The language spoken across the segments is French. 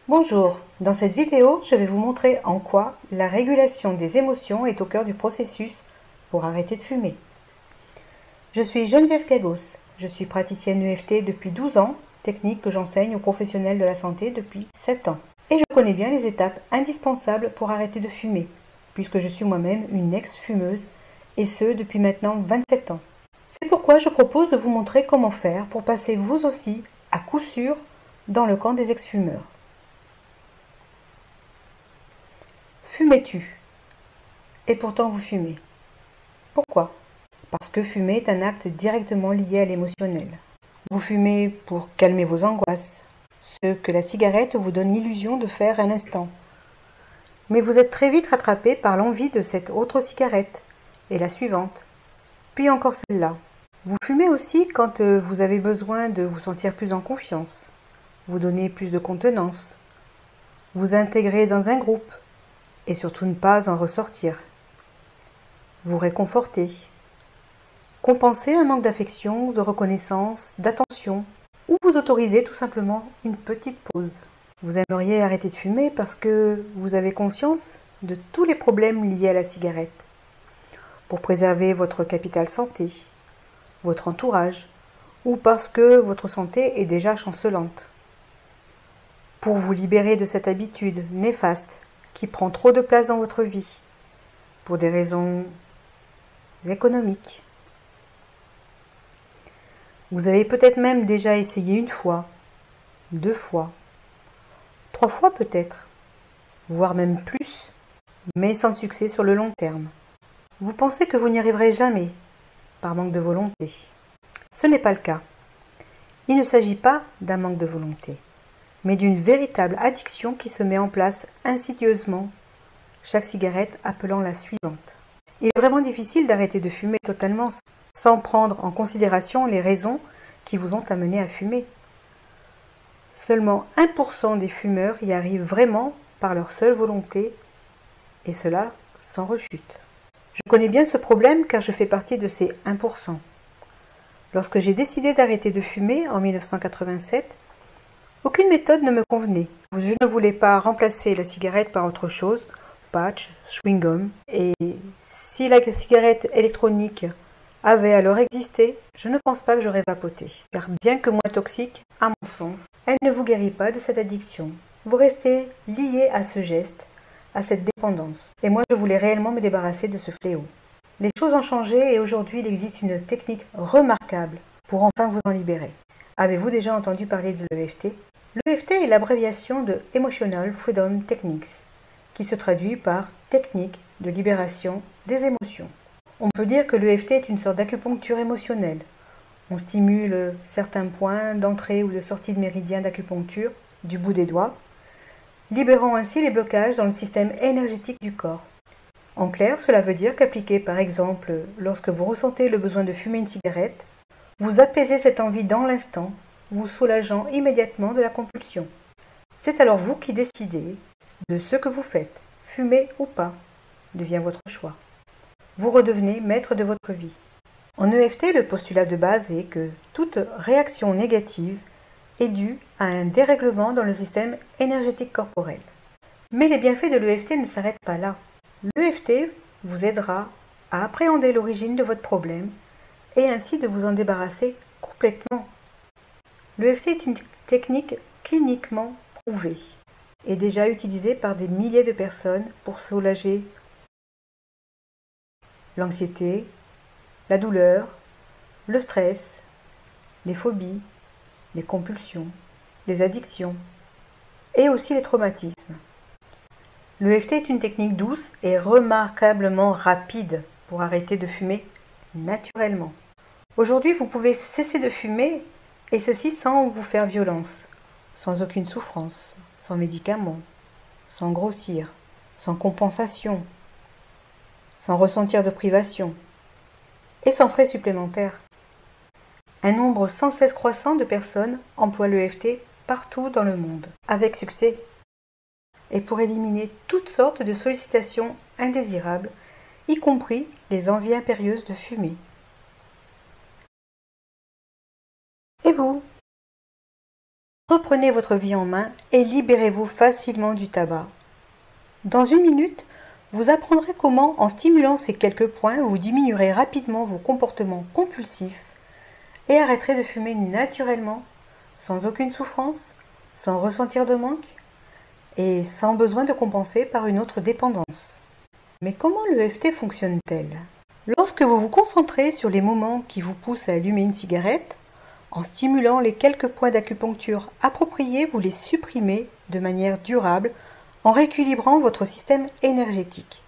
Bonjour, dans cette vidéo, je vais vous montrer en quoi la régulation des émotions est au cœur du processus pour arrêter de fumer. Je suis Geneviève Gagos, je suis praticienne EFT depuis 12 ans, technique que j'enseigne aux professionnels de la santé depuis 7 ans. Et je connais bien les étapes indispensables pour arrêter de fumer, puisque je suis moi-même une ex-fumeuse, et ce depuis maintenant 27 ans. C'est pourquoi je propose de vous montrer comment faire pour passer vous aussi, à coup sûr, dans le camp des ex-fumeurs. Fumez-tu? Et pourtant vous fumez. Pourquoi? Parce que fumer est un acte directement lié à l'émotionnel. Vous fumez pour calmer vos angoisses, ce que la cigarette vous donne l'illusion de faire un instant. Mais vous êtes très vite rattrapé par l'envie de cette autre cigarette, et la suivante, puis encore celle-là. Vous fumez aussi quand vous avez besoin de vous sentir plus en confiance, vous donner plus de contenance, vous intégrer dans un groupe, et surtout ne pas en ressortir. Vous réconforter. Compenser un manque d'affection, de reconnaissance, d'attention, ou vous autoriser tout simplement une petite pause. Vous aimeriez arrêter de fumer parce que vous avez conscience de tous les problèmes liés à la cigarette, pour préserver votre capital santé, votre entourage, ou parce que votre santé est déjà chancelante. Pour vous libérer de cette habitude néfaste qui prend trop de place dans votre vie, pour des raisons économiques. Vous avez peut-être même déjà essayé une fois, 2 fois, 3 fois peut-être, voire même plus, mais sans succès sur le long terme. Vous pensez que vous n'y arriverez jamais, par manque de volonté. Ce n'est pas le cas. Il ne s'agit pas d'un manque de volonté, mais d'une véritable addiction qui se met en place insidieusement, chaque cigarette appelant la suivante. Il est vraiment difficile d'arrêter de fumer totalement sans prendre en considération les raisons qui vous ont amené à fumer. Seulement 1% des fumeurs y arrivent vraiment par leur seule volonté, et cela sans rechute. Je connais bien ce problème car je fais partie de ces 1%. Lorsque j'ai décidé d'arrêter de fumer en 1987, aucune méthode ne me convenait. Je ne voulais pas remplacer la cigarette par autre chose, patch, chewing-gum, et si la cigarette électronique avait alors existé, je ne pense pas que j'aurais vapoté. Car bien que moins toxique, à mon sens, elle ne vous guérit pas de cette addiction. Vous restez lié à ce geste, à cette dépendance. Et moi, je voulais réellement me débarrasser de ce fléau. Les choses ont changé et aujourd'hui, il existe une technique remarquable pour enfin vous en libérer. Avez-vous déjà entendu parler de l'EFT? L'EFT est l'abréviation de Emotional Freedom Techniques, qui se traduit par technique de libération des émotions. On peut dire que l'EFT est une sorte d'acupuncture émotionnelle. On stimule certains points d'entrée ou de sortie de méridien d'acupuncture du bout des doigts, libérant ainsi les blocages dans le système énergétique du corps. En clair, cela veut dire qu'appliqué par exemple lorsque vous ressentez le besoin de fumer une cigarette, vous apaisez cette envie dans l'instant, vous soulageant immédiatement de la compulsion. C'est alors vous qui décidez de ce que vous faites, fumer ou pas, devient votre choix. Vous redevenez maître de votre vie. En EFT, le postulat de base est que toute réaction négative est due à un dérèglement dans le système énergétique corporel. Mais les bienfaits de l'EFT ne s'arrêtent pas là. L'EFT vous aidera à appréhender l'origine de votre problème et ainsi de vous en débarrasser complètement. L'EFT est une technique cliniquement prouvée et déjà utilisée par des milliers de personnes pour soulager l'anxiété, la douleur, le stress, les phobies, les compulsions, les addictions et aussi les traumatismes. L'EFT est une technique douce et remarquablement rapide pour arrêter de fumer naturellement. Aujourd'hui, vous pouvez cesser de fumer et ceci sans vous faire violence, sans aucune souffrance, sans médicaments, sans grossir, sans compensation, sans ressentir de privation et sans frais supplémentaires. Un nombre sans cesse croissant de personnes emploient l'EFT partout dans le monde, avec succès, et pour éliminer toutes sortes de sollicitations indésirables, y compris les envies impérieuses de fumer. Et vous? reprenez votre vie en main et libérez-vous facilement du tabac. Dans 1 minute, vous apprendrez comment, en stimulant ces quelques points, vous diminuerez rapidement vos comportements compulsifs et arrêterez de fumer naturellement, sans aucune souffrance, sans ressentir de manque et sans besoin de compenser par une autre dépendance. Mais comment l'EFT fonctionne-t-elle? Lorsque vous vous concentrez sur les moments qui vous poussent à allumer une cigarette, en stimulant les quelques points d'acupuncture appropriés, vous les supprimez de manière durable en rééquilibrant votre système énergétique.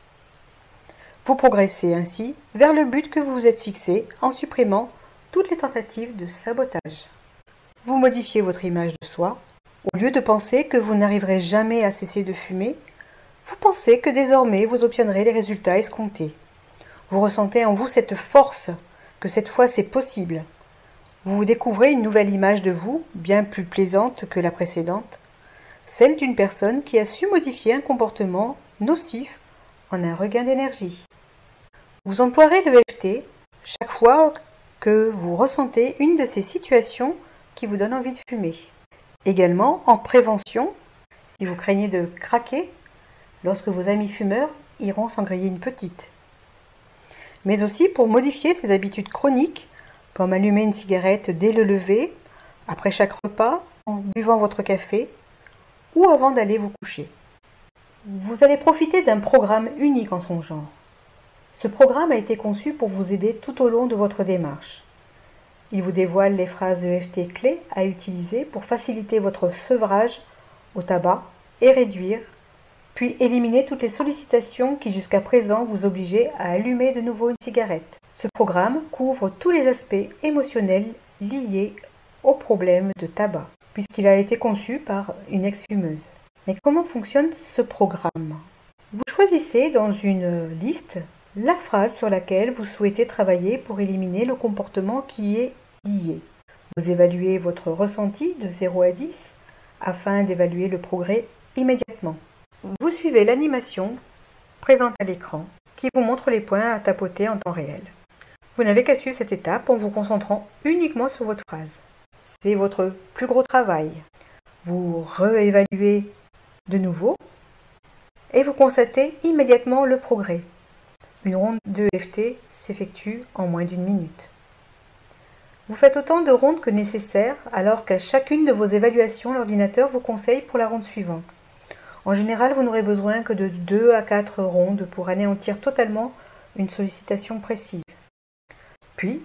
Vous progressez ainsi vers le but que vous vous êtes fixé en supprimant toutes les tentatives de sabotage. Vous modifiez votre image de soi. Au lieu de penser que vous n'arriverez jamais à cesser de fumer, vous pensez que désormais vous obtiendrez les résultats escomptés. Vous ressentez en vous cette force, que cette fois c'est possible. Vous découvrez une nouvelle image de vous, bien plus plaisante que la précédente, celle d'une personne qui a su modifier un comportement nocif en un regain d'énergie. Vous emploierez l'EFT chaque fois que vous ressentez une de ces situations qui vous donne envie de fumer. Également en prévention, si vous craignez de craquer, lorsque vos amis fumeurs iront s'en griller une petite. Mais aussi pour modifier ces habitudes chroniques, comme allumer une cigarette dès le lever, après chaque repas, en buvant votre café ou avant d'aller vous coucher. Vous allez profiter d'un programme unique en son genre. Ce programme a été conçu pour vous aider tout au long de votre démarche. Il vous dévoile les phrases EFT clés à utiliser pour faciliter votre sevrage au tabac et réduire, puis éliminer toutes les sollicitations qui jusqu'à présent vous obligeaient à allumer de nouveau une cigarette. Ce programme couvre tous les aspects émotionnels liés au problème de tabac, puisqu'il a été conçu par une ex-fumeuse. Mais comment fonctionne ce programme? Vous choisissez dans une liste la phrase sur laquelle vous souhaitez travailler pour éliminer le comportement qui y est lié. Vous évaluez votre ressenti de 0 à 10 afin d'évaluer le progrès immédiatement. Vous suivez l'animation présente à l'écran qui vous montre les points à tapoter en temps réel. Vous n'avez qu'à suivre cette étape en vous concentrant uniquement sur votre phrase. C'est votre plus gros travail. Vous réévaluez de nouveau et vous constatez immédiatement le progrès. Une ronde de EFT s'effectue en moins d'1 minute. Vous faites autant de rondes que nécessaire alors qu'à chacune de vos évaluations, l'ordinateur vous conseille pour la ronde suivante. En général, vous n'aurez besoin que de 2 à 4 rondes pour anéantir totalement une sollicitation précise. Puis,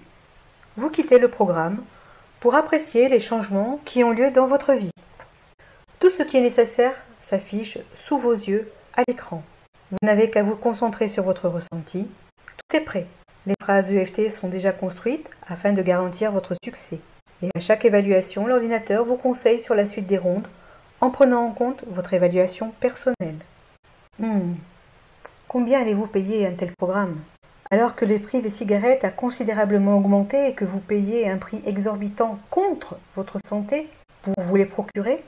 vous quittez le programme pour apprécier les changements qui ont lieu dans votre vie. Tout ce qui est nécessaire s'affiche sous vos yeux à l'écran. Vous n'avez qu'à vous concentrer sur votre ressenti. Tout est prêt. Les phrases EFT sont déjà construites afin de garantir votre succès. Et à chaque évaluation, l'ordinateur vous conseille sur la suite des rondes en prenant en compte votre évaluation personnelle. Combien allez-vous payer un tel programme? Alors que le prix des cigarettes a considérablement augmenté et que vous payez un prix exorbitant contre votre santé pour vous les procurer,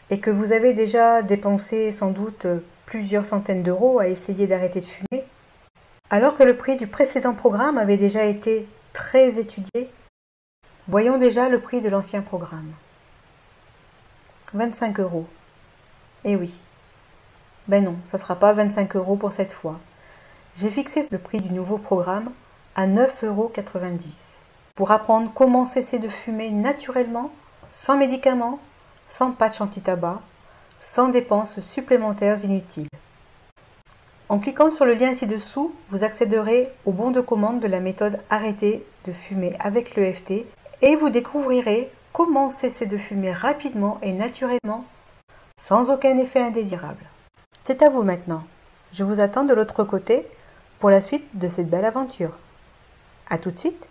et que vous avez déjà dépensé sans doute plusieurs centaines d'euros à essayer d'arrêter de fumer, alors que le prix du précédent programme avait déjà été très étudié, voyons déjà le prix de l'ancien programme. 25 euros. Eh oui. Ben non, ça ne sera pas 25 euros pour cette fois. J'ai fixé le prix du nouveau programme à 9,90 euros pour apprendre comment cesser de fumer naturellement, sans médicaments, sans patch anti-tabac, sans dépenses supplémentaires inutiles. En cliquant sur le lien ci-dessous, vous accéderez au bon de commande de la méthode Arrêter de fumer avec l'EFT et vous découvrirez comment cesser de fumer rapidement et naturellement sans aucun effet indésirable. C'est à vous maintenant. Je vous attends de l'autre côté pour la suite de cette belle aventure. À tout de suite.